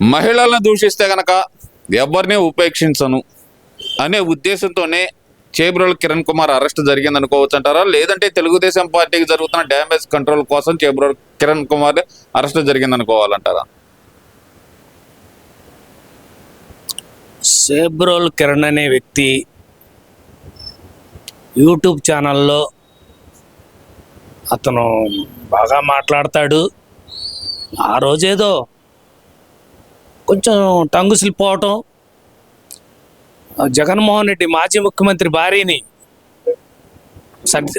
మహిళలను దూషిస్తే గనక ఎవరిని ఉపేక్షించను అనే ఉద్దేశంతోనే చేబ్రోలు కిరణ్ కుమార్ అరెస్ట్ జరిగింది అనుకోవచ్చు అంటారా? లేదంటే తెలుగుదేశం పార్టీకి జరుగుతున్న డ్యామేజ్ కంట్రోల్ కోసం చేబ్రోలు కిరణ్ కుమార్ అరెస్ట్ జరిగింది అనుకోవాలంటారా? చేబ్రోలు కిరణ్ అనే వ్యక్తి యూట్యూబ్ ఛానల్లో అతను బాగా మాట్లాడతాడు. ఆ రోజేదో కొంచెం టంగు స్లిపోవటం, జగన్మోహన్ రెడ్డి మాజీ ముఖ్యమంత్రి భార్యని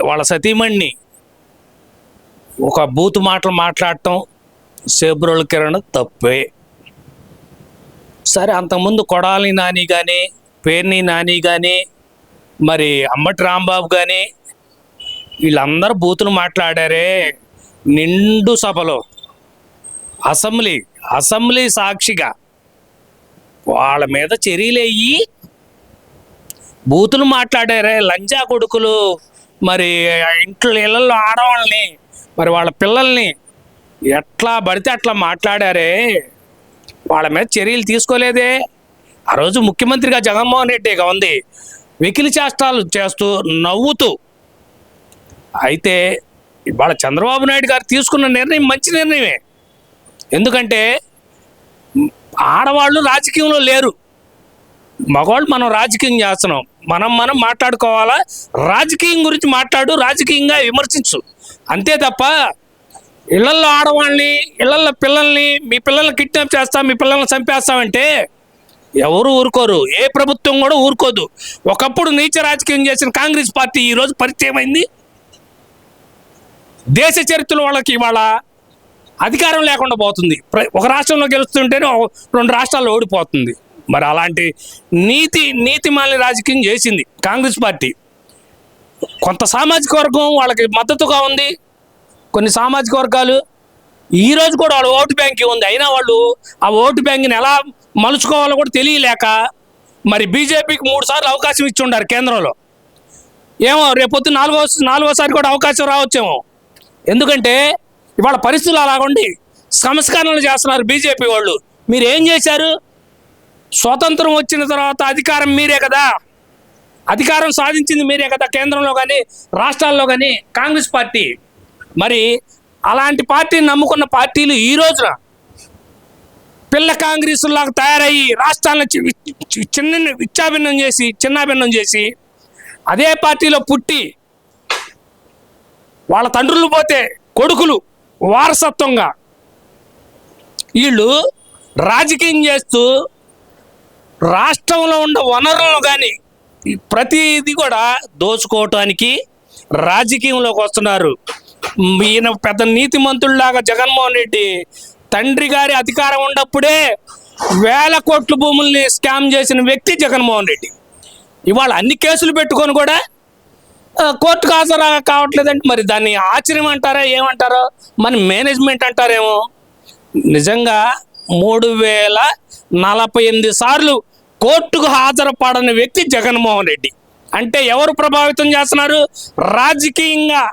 వాళ్ళ సతీమణిని ఒక బూతు మాటలు మాట్లాడటం చేబ్రోలు కిరణ్ తప్పే. సరే, అంతకుముందు కొడాలి నాని కానీ, పేర్ని నాని కానీ, మరి అంబటి రాంబాబు కానీ వీళ్ళందరూ బూతులు మాట్లాడారే నిండు సభలో, అసెంబ్లీ సాక్షిగా వాళ్ళ మీద చర్యలు అయ్యి బూతులు మాట్లాడారే లంజా కొడుకులు. మరి ఇళ్ళల్లో ఆడవాళ్ళని, మరి వాళ్ళ పిల్లల్ని ఎట్లా పడితే అట్లా మాట్లాడారే, వాళ్ళ మీద చర్యలు తీసుకోలేదే. ఆ రోజు ముఖ్యమంత్రిగా జగన్మోహన్ రెడ్డిగా ఉంది, వెకిలి చేష్టాలు చేస్తూ నవ్వుతూ. అయితే ఇవాళ చంద్రబాబు నాయుడు గారు తీసుకున్న నిర్ణయం మంచి నిర్ణయమే. ఎందుకంటే ఆడవాళ్ళు రాజకీయంలో లేరు, మగవాళ్ళు మనం రాజకీయం చేస్తున్నాం. మనం మాట్లాడుకోవాలా, రాజకీయం గురించి మాట్లాడు, రాజకీయంగా విమర్శించు, అంతే తప్ప ఇళ్లల్లో ఆడవాళ్ళని, ఇళ్లల్లో పిల్లల్ని, మీ పిల్లల్ని కిడ్నాప్ చేస్తాం, మీ పిల్లల్ని చంపేస్తామంటే ఎవరు ఊరుకోరు, ఏ ప్రభుత్వం కూడా ఊరుకోదు. ఒకప్పుడు నీచ రాజకీయం చేసిన కాంగ్రెస్ పార్టీ ఈరోజు పరిచయం అయింది. దేశ చరిత్రలో వాళ్ళకి ఇవాళ అధికారం లేకుండా పోతుంది. ఒక రాష్ట్రంలో గెలుస్తుంటేనే 2 రాష్ట్రాల్లో ఓడిపోతుంది. మరి అలాంటి నీతిమాలిన రాజకీయం చేసింది కాంగ్రెస్ పార్టీ. కొంత సామాజిక వర్గం వాళ్ళకి మద్దతుగా ఉంది, కొన్ని సామాజిక వర్గాలు ఈరోజు కూడా వాళ్ళ ఓటు బ్యాంక్ ఉంది. అయినా వాళ్ళు ఆ ఓటు బ్యాంక్ని ఎలా మలుచుకోవాలో కూడా తెలియలేక మరి బీజేపీకి 3 సార్లు అవకాశం ఇచ్చి ఉండారు కేంద్రంలో. ఏమో రేపొద్దు నాలుగోసారి కూడా అవకాశం రావచ్చేమో. ఎందుకంటే ఇవాళ పరిస్థితులు అలాగుండి సంస్కరణలు చేస్తున్నారు బీజేపీ వాళ్ళు. మీరు ఏం చేశారు? స్వతంత్రం వచ్చిన తర్వాత అధికారం మీరే కదా, అధికారం సాధించింది మీరే కదా, కేంద్రంలో కానీ రాష్ట్రాల్లో కానీ కాంగ్రెస్ పార్టీ. మరి అలాంటి పార్టీని నమ్ముకున్న పార్టీలు ఈ రోజున పిల్ల కాంగ్రెస్లాగా తయారయ్యి రాష్ట్రాలను చిన్నాభిన్నం చేసి అదే పార్టీలో పుట్టి వాళ్ళ తండ్రులు పోతే కొడుకులు వారసత్వంగా వీళ్ళు రాజకీయం చేస్తూ రాష్ట్రంలో ఉన్న వనరులను కానీ ప్రతిదీ కూడా దోచుకోవటానికి రాజకీయంలోకి వస్తున్నారు. ఈయన పెద్ద నీతిమంతుల్లాగా జగన్మోహన్ రెడ్డి తండ్రి గారి అధికారం ఉన్నప్పుడే 1000 కోట్ల భూముల్ని స్కామ్ చేసిన వ్యక్తి జగన్మోహన్ రెడ్డి. ఇవాళ అన్ని కేసులు పెట్టుకొని కూడా కోర్టుకు హాజరు కావట్లేదంటే మరి దాన్ని ఆశ్చర్యం అంటారా, ఏమంటారో, మన మేనేజ్మెంట్ అంటారేమో. నిజంగా 3048 సార్లు కోర్టుకు హాజరుపడని వ్యక్తి జగన్మోహన్ రెడ్డి. అంటే ఎవరు ప్రభావితం చేస్తున్నారు? రాజకీయంగా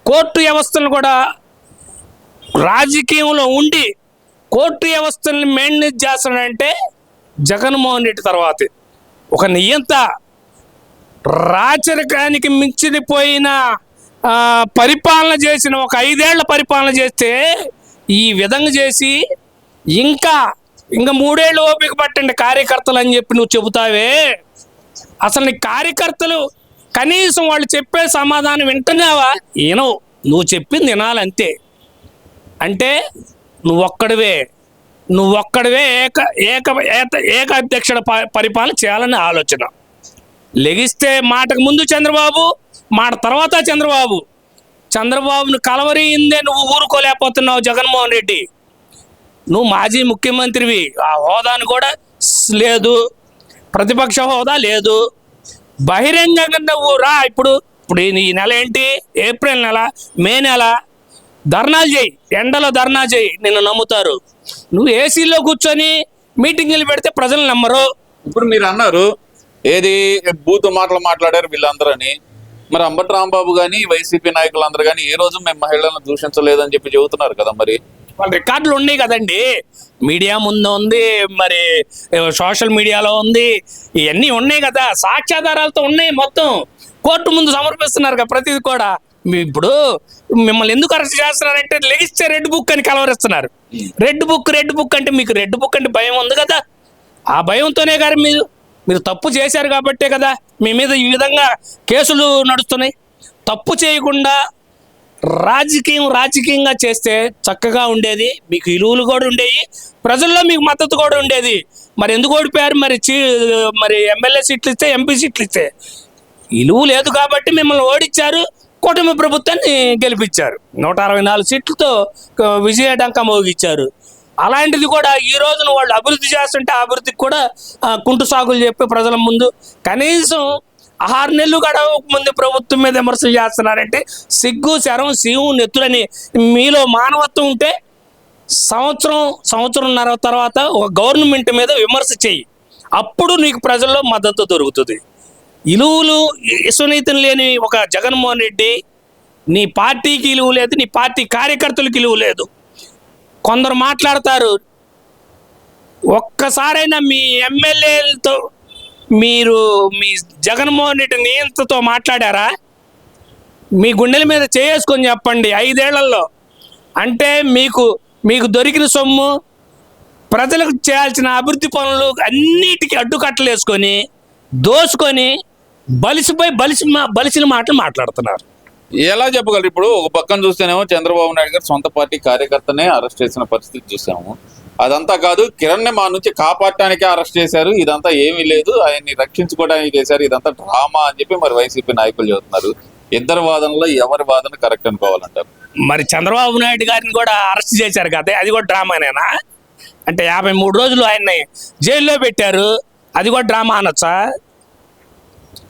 కోర్టు వ్యవస్థను కూడా రాజకీయంలో ఉండి కోర్టు వ్యవస్థలను మేనేజ్ చేస్తున్నాడంటే జగన్మోహన్ రెడ్డి తర్వాతే. ఒక నియంత రాచరికానికి మించిపోయిన పరిపాలన చేసిన, ఒక 5 ఏళ్ల పరిపాలన చేస్తే ఈ విధంగా చేసి ఇంకా 3 ఏళ్ళు ఓపిక పట్టండి కార్యకర్తలు అని చెప్పి నువ్వు చెబుతావే. అసలు నీ కార్యకర్తలు కనీసం వాళ్ళు చెప్పే సమాధానం వింటున్నావా? ఏనో నువ్వు చెప్పింది వినాలంతే. అంటే నువ్వొక్కడివే ఏక అధ్యక్షుడ పరిపాలన చేయాలని ఆలోచన. లెగిస్తే మాటకు ముందు చంద్రబాబు, మాట తర్వాత చంద్రబాబును కలవరిందే నువ్వు ఊరుకోలేకపోతున్నావు జగన్మోహన్ రెడ్డి. నువ్వు మాజీ ముఖ్యమంత్రివి, ఆ హోదాను కూడా లేదు, ప్రతిపక్ష హోదా లేదు. బహిరంగంగా నువ్వు రా. ఇప్పుడు ఈ నెల ఏంటి? ఏప్రిల్ నెల, మే నెల ధర్నాలు చేయి, ఎండలో ధర్నా చేయి, నిన్ను నమ్ముతారు. నువ్వు ఏసీలో కూర్చొని మీటింగులు పెడితే ప్రజలు నమ్మరు. ఇప్పుడు మీరు అన్నారు ఏది బూతు మాటలు మాట్లాడారు వీళ్ళందరని. మరి అంబటి రాంబాబు కానీ వైసీపీ నాయకులందరూ కానీ ఏ రోజు మేము మహిళలను దూషించలేదని చెప్పి చెబుతున్నారు కదా. మరి వాళ్ళ రికార్డులు ఉన్నాయి కదండి, మీడియా ముందు ఉంది, మరి సోషల్ మీడియాలో ఉంది, ఇవన్నీ ఉన్నాయి కదా, సాక్ష్యాధారాలతో ఉన్నాయి, మొత్తం కోర్టు ముందు సమర్పిస్తున్నారు కదా ప్రతిదీ కూడా. ఇప్పుడు మిమ్మల్ని ఎందుకు అరెస్ట్ చేస్తున్నారంటే లెగిస్తే రెడ్ బుక్ అని కలవరిస్తున్నారు. రెడ్ బుక్ అంటే మీకు రెడ్ బుక్ అంటే భయం ఉంది కదా, ఆ భయంతోనే గారు మీరు తప్పు చేశారు కాబట్టే కదా మీ మీద ఈ విధంగా కేసులు నడుస్తున్నాయి. తప్పు చేయకుండా రాజకీయంగా చేస్తే చక్కగా ఉండేది, మీకు విలువలు కూడా ఉండేవి, ప్రజల్లో మీకు మద్దతు కూడా ఉండేది. మరి ఎందుకు ఓడిపోయారు? మరి ఎమ్మెల్యే సీట్లు ఇస్తే, ఎంపీ సీట్లు ఇస్తే విలువ లేదు కాబట్టి మిమ్మల్ని ఓడించారు, కూటమి ప్రభుత్వాన్ని గెలిపించారు, 164 సీట్లతో విజయడంక మోగించారు. అలాంటిది కూడా ఈ రోజున వాళ్ళు అభివృద్ధి చేస్తుంటే అభివృద్ధికి కూడా కుంటు సాగులు చెప్పి ప్రజల ముందు కనీసం 6 నెలలు గడవక ముందు ప్రభుత్వం మీద విమర్శలు చేస్తున్నారంటే సిగ్గు శరం శివు నెత్తులని మీలో మానవత్వం ఉంటే సంవత్సరంన్నర తర్వాత ఒక గవర్నమెంట్ మీద విమర్శ చెయ్యి, అప్పుడు నీకు ప్రజల్లో మద్దతు దొరుకుతుంది. విలువలు విశ్వనీతం లేని ఒక జగన్మోహన్ రెడ్డి, నీ పార్టీకి విలువ లేదు, నీ పార్టీ కార్యకర్తలకు విలువ లేదు. కొందరు మాట్లాడతారు, ఒక్కసారైనా మీ ఎమ్మెల్యేలతో మీరు మీ జగన్మోహన్ రెడ్డి నియంత్రణతో మాట్లాడారా? మీ గుండెల మీద చేసుకొని చెప్పండి 5 ఏళ్లలో. అంటే మీకు దొరికిన సొమ్ము, ప్రజలకు చేయాల్సిన అభివృద్ధి పనులు అన్నిటికీ అడ్డుకట్టలు వేసుకొని దోసుకొని బలిసిన మాటలు మాట్లాడుతున్నారు. ఎలా చెప్పగలరు? ఇప్పుడు ఒక పక్కన చూస్తేనేమో చంద్రబాబు నాయుడు గారు సొంత పార్టీ కార్యకర్తనే అరెస్ట్ చేసిన పరిస్థితి చూసాము. అదంతా కాదు, కిరణ్ ని మా నుంచి కాపాడటానికే అరెస్ట్ చేశారు, ఇదంతా ఏమీ లేదు, ఆయన్ని రక్షించుకోవడానికి చేశారు, ఇదంతా డ్రామా అని చెప్పి మరి వైసీపీ నాయకులు చెబుతున్నారు. ఇద్దరు వాదనలో ఎవరి వాదన కరెక్ట్ అనుకోవాలంటారు? మరి చంద్రబాబు నాయుడు గారిని కూడా అరెస్ట్ చేశారు కదా, అది కూడా డ్రామానేనా? అంటే 53 రోజులు ఆయన్ని జైల్లో పెట్టారు, అది కూడా డ్రామా అనొచ్చా?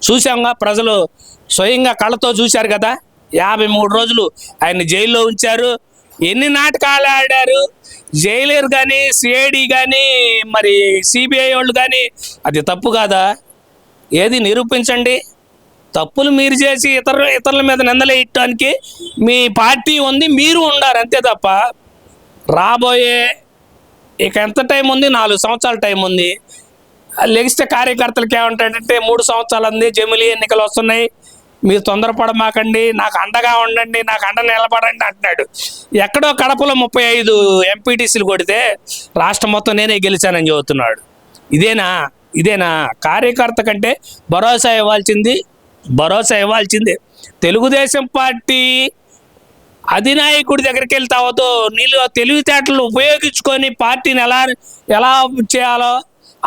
చూసాంగా, ప్రజలు స్వయంగా కళ్ళతో చూశారు కదా, 53 రోజులు ఆయన్ని జైల్లో ఉంచారు. ఎన్ని నాటకాలు ఆడారు జైలర్ కానీ, సిఐడి కానీ, మరి సిబిఐ వాళ్ళు కానీ. అది తప్పు కాదా? ఏది నిరూపించండి. తప్పులు మీరు చేసి ఇతరుల మీద నిందలేయటానికి మీ పార్టీ ఉంది, మీరు ఉండారు, అంతే తప్ప రాబోయే ఇక ఎంత టైం ఉంది? 4 సంవత్సరాల టైం ఉంది. లెగిస్తే కార్యకర్తలకు ఏమంటాడంటే 3 సంవత్సరాలు ఉంది, జమిలీ ఎన్నికలు వస్తున్నాయి, మీరు తొందరపడమాకండి, నాకు అండగా ఉండండి, నాకు అండ నిలబడండి అంటున్నాడు. ఎక్కడో కడపలో 35 ఎంపీటీసీలు కొడితే రాష్ట్రం మొత్తం నేనే గెలిచానని చెబుతున్నాడు. ఇదేనా కార్యకర్త కంటే భరోసా ఇవ్వాల్సిందే. తెలుగుదేశం పార్టీ అధినాయకుడి దగ్గరికి వెళ్తావతో నీళ్ళు తెలివితేటలు ఉపయోగించుకొని పార్టీని ఎలా చేయాలో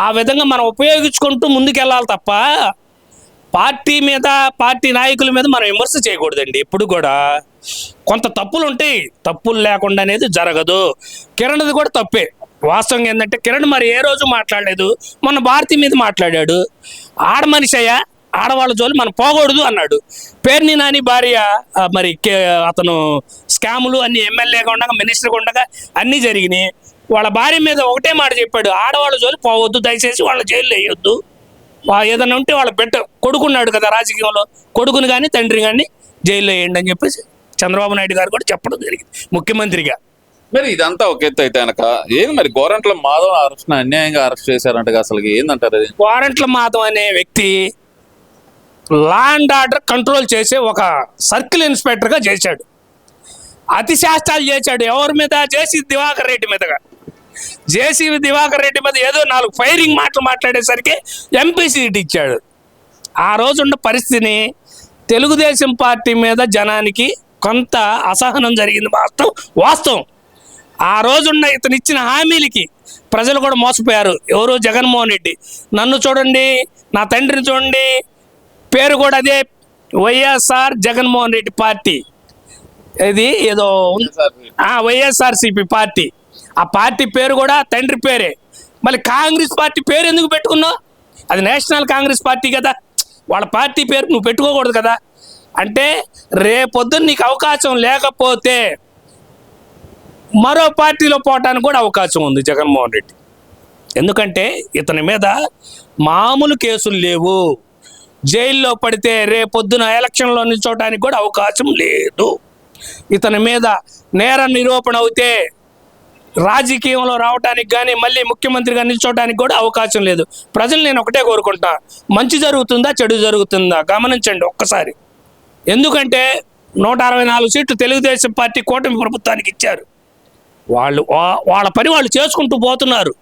ఆ విధంగా మనం ఉపయోగించుకుంటూ ముందుకెళ్ళాలి తప్ప పార్టీ నాయకుల మీద మనం విమర్శ చేయకూడదండి. ఎప్పుడు కూడా కొంత తప్పులు ఉంటాయి, తప్పులు లేకుండా అనేది జరగదు. కిరణ్ది కూడా తప్పే. వాస్తవంగా ఏంటంటే కిరణ్ మరి ఏ రోజు మాట్లాడలేదు, మొన్న భారతి మీద మాట్లాడాడు. మనిషి అయ్యా, ఆడవాళ్ళ జోలి మనం పోకూడదు అన్నాడు. పేర్ని నాని భార్య మరి అతను స్కాములు అన్ని ఎమ్మెల్యేగా ఉండగా, మినిస్టర్గా ఉండగా అన్నీ జరిగినాయి. వాళ్ళ భార్య మీద ఒకటే మాట చెప్పాడు, ఆడవాళ్ళ జోలి పోవద్దు, దయచేసి వాళ్ళ జైల్లో వేయొద్దు, ఏదైనా ఉంటే వాళ్ళ కొడుకున్నాడు కదా రాజకీయంలో, కొడుకుని కానీ తండ్రి కానీ జైల్లో వేయండి అని చెప్పేసి చంద్రబాబు నాయుడు గారు కూడా చెప్పడం జరిగింది ముఖ్యమంత్రిగా. మరి ఇదంతా ఒక ఎత్తు అయితే కనుక ఏంది మరి గోరంట్ల మాధవ్ అరెస్ట్ అన్యాయంగా అరెస్ట్ చేశారంట, అసలు ఏందంటారు? అది గోరంట్ల మాధవ్ అనే వ్యక్తి లా అండ్ ఆర్డర్ కంట్రోల్ చేసే ఒక సర్కిల్ ఇన్స్పెక్టర్గా చేశాడు. అతి శాస్త్రాలు చేశాడు. ఎవరి మీద? జేసీబీ దివాకర్ రెడ్డి మీదగా. జేసీబీ దివాకర్ రెడ్డి మీద ఏదో 4 ఫైరింగ్ మాటలు మాట్లాడేసరికి ఎంపీ సీట్ ఇచ్చాడు. ఆ రోజున్న పరిస్థితిని తెలుగుదేశం పార్టీ మీద జనానికి కొంత అసహనం జరిగింది, వాస్తవం. ఆ రోజున్న ఇతను ఇచ్చిన హామీలకి ప్రజలు కూడా మోసపోయారు. ఎవరు? జగన్మోహన్ రెడ్డి. నన్ను చూడండి, నా తండ్రిని చూడండి, పేరు కూడా అదే, వైఎస్ఆర్ జగన్మోహన్ రెడ్డి పార్టీ. ఇది ఏదో వైఎస్ఆర్సిపి పార్టీ. ఆ పార్టీ పేరు కూడా తండ్రి పేరే. మళ్ళీ కాంగ్రెస్ పార్టీ పేరు ఎందుకు పెట్టుకున్నావు? అది నేషనల్ కాంగ్రెస్ పార్టీ కదా, వాళ్ళ పార్టీ పేరు నువ్వు పెట్టుకోకూడదు కదా. అంటే రేపొద్దున నీకు అవకాశం లేకపోతే మరో పార్టీలో పోవటానికి కూడా అవకాశం ఉంది జగన్మోహన్ రెడ్డి. ఎందుకంటే ఇతని మీద మామూలు కేసులు లేవు. జైల్లో పడితే రేపొద్దున ఎలక్షన్లో నిల్చోవడానికి కూడా అవకాశం లేదు. ఇతని మీద నేర నిరూపణ అవుతే రాజకీయంలో రావడానికి కానీ మళ్ళీ ముఖ్యమంత్రిగా నిల్చోవడానికి కూడా అవకాశం లేదు. ప్రజలు నేను ఒకటే కోరుకుంటా, మంచి జరుగుతుందా చెడు జరుగుతుందా గమనించండి ఒక్కసారి. ఎందుకంటే 164 సీట్లు తెలుగుదేశం పార్టీ కూటమి ప్రభుత్వానికి ఇచ్చారు. వాళ్ళ పని వాళ్ళు చేసుకుంటూ పోతున్నారు.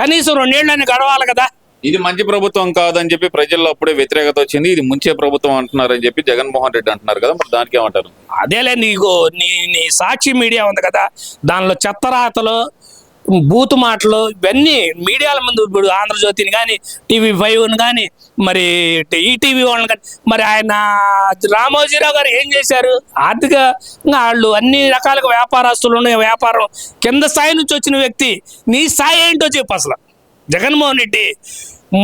కనీసం 2 ఏళ్ళని గడవాలి కదా. ఇది మంచి ప్రభుత్వం కాదని చెప్పి ప్రజల్లో అప్పుడే వ్యతిరేకత వచ్చింది. ఇది ముంచే ప్రభుత్వం అంటున్నారని చెప్పి జగన్మోహన్ రెడ్డి అంటున్నారు కదా, మరి దానికి ఏమంటారు? అదేలే నీ సాక్షి మీడియా ఉంది కదా, దానిలో చెత్తరాతలు బూతు మాటలు ఇవన్నీ మీడియాల ముందు. ఇప్పుడు ఆంధ్రజ్యోతిని కానీ TV5ని కానీ మరి ఈటీవీ వాళ్ళని కానీ మరి ఆయన రామోజీరావు గారు ఏం చేశారు? ఆర్థికంగా వాళ్ళు అన్ని రకాలుగా వ్యాపారస్తులు ఉన్నాయి. వ్యాపారం కింద స్థాయి నుంచి వచ్చిన వ్యక్తి. నీ స్థాయి ఏంటో చెప్పు అసలు. జగన్మోహన్ రెడ్డి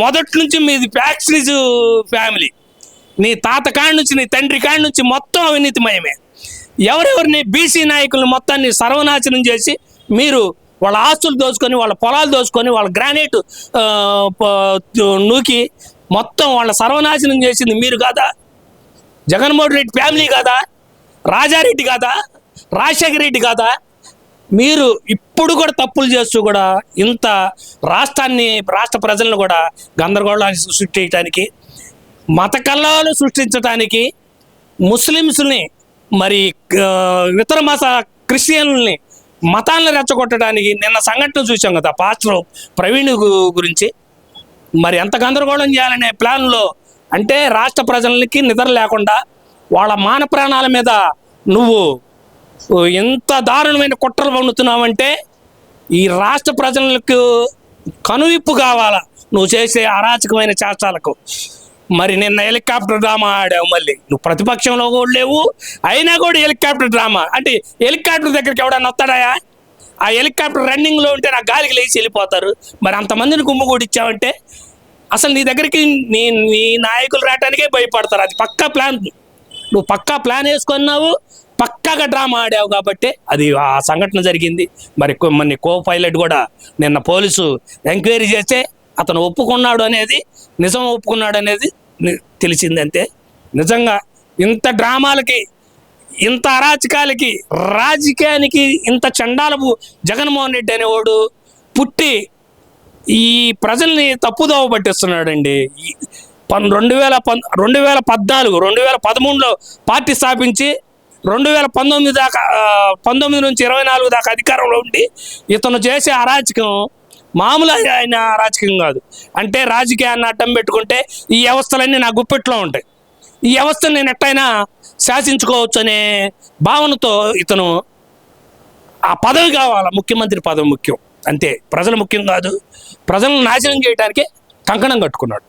మొదటి నుంచి మీది ఫ్యాక్టరీస్ ఫ్యామిలీ. నీ తాత కాడి నుంచి నీ తండ్రి కాడి నుంచి మొత్తం అవినీతిమయమే. ఎవరెవరిని బీసీ నాయకులను మొత్తాన్ని సర్వనాశనం చేసి మీరు వాళ్ళ ఆస్తులు దోచుకొని, వాళ్ళ పొలాలు దోచుకొని, వాళ్ళ గ్రానైట్ నూకి మొత్తం వాళ్ళ సర్వనాశనం చేసింది మీరు కాదా? జగన్మోహన్ రెడ్డి ఫ్యామిలీ కాదా? రాజారెడ్డి కాదా? రాజశేఖర రెడ్డి కాదా? మీరు ఇప్పుడు కూడా తప్పులు చేస్తూ కూడా ఇంత రాష్ట్ర ప్రజలను కూడా గందరగోళాన్ని సృష్టించడానికి, మత కల్లాలు సృష్టించడానికి, ముస్లిమ్స్ని మరి ఇతర మత క్రిస్టియన్లని మతాలను రెచ్చగొట్టడానికి నిన్న సంఘటన చూసాం కదా, పాస్టర్ ప్రవీణ్ గురించి. మరి ఎంత గందరగోళం చేయాలనే ప్లాన్లో, అంటే రాష్ట్ర ప్రజలకి నిద్ర లేకుండా వాళ్ళ మాన ప్రాణాల మీద నువ్వు ఎంత దారుణమైన కుట్రలు పండుతున్నావంటే ఈ రాష్ట్ర ప్రజలకు కనువిప్పు కావాలా నువ్వు చేసే అరాచకమైన చేష్టాలకు. మరి నిన్న హెలికాప్టర్ డ్రామా ఆడావు. మళ్ళీ నువ్వు ప్రతిపక్షంలో కూడా లేవు, అయినా కూడా హెలికాప్టర్ డ్రామా. అంటే హెలికాప్టర్ దగ్గరికి ఎవడన్నా వస్తాడాయా? ఆ హెలికాప్టర్ రన్నింగ్లో ఉంటే నా గాలికి లేచి వెళ్ళిపోతారు. మరి అంతమందిని గుమ్మగూడిచ్చావంటే అసలు నీ దగ్గరికి నీ నాయకులు రావడానికే భయపడతారు. అది పక్కా ప్లాన్. నువ్వు పక్కా ప్లాన్ వేసుకున్నావు, పక్కాగా డ్రామా ఆడావు కాబట్టి అది ఆ సంఘటన జరిగింది. మరి కో పైలట్ కూడా నిన్న పోలీసు ఎంక్వైరీ చేస్తే అతను ఒప్పుకున్నాడు అనేది, నిజం ఒప్పుకున్నాడు అనేది తెలిసిందంతే. నిజంగా ఇంత డ్రామాలకి, ఇంత అరాచకాలకి, రాజకీయానికి ఇంత చండాలపు జగన్మోహన్ రెడ్డి అనేవాడు పుట్టి ఈ ప్రజల్ని తప్పుదోవ పట్టిస్తున్నాడండి. 2014, 2013లో పార్టీ స్థాపించి 2019 దాకా 19 నుంచి 24 దాకా అధికారంలో ఉండి ఇతను చేసే అరాచకం మామూలు ఆయన అరాచకం కాదు. అంటే రాజకీయాన్ని అడ్డం పెట్టుకుంటే ఈ వ్యవస్థలన్నీ నా గుప్పెట్లో ఉంటాయి, ఈ వ్యవస్థను నేను ఎట్టయినా శాసించుకోవచ్చు అనే భావనతో ఇతను ఆ పదవి కావాలా, ముఖ్యమంత్రి పదవి ముఖ్యం అంతే, ప్రజలు ముఖ్యం కాదు. ప్రజలను నాశనం చేయడానికే కంకణం కట్టుకున్నాడు.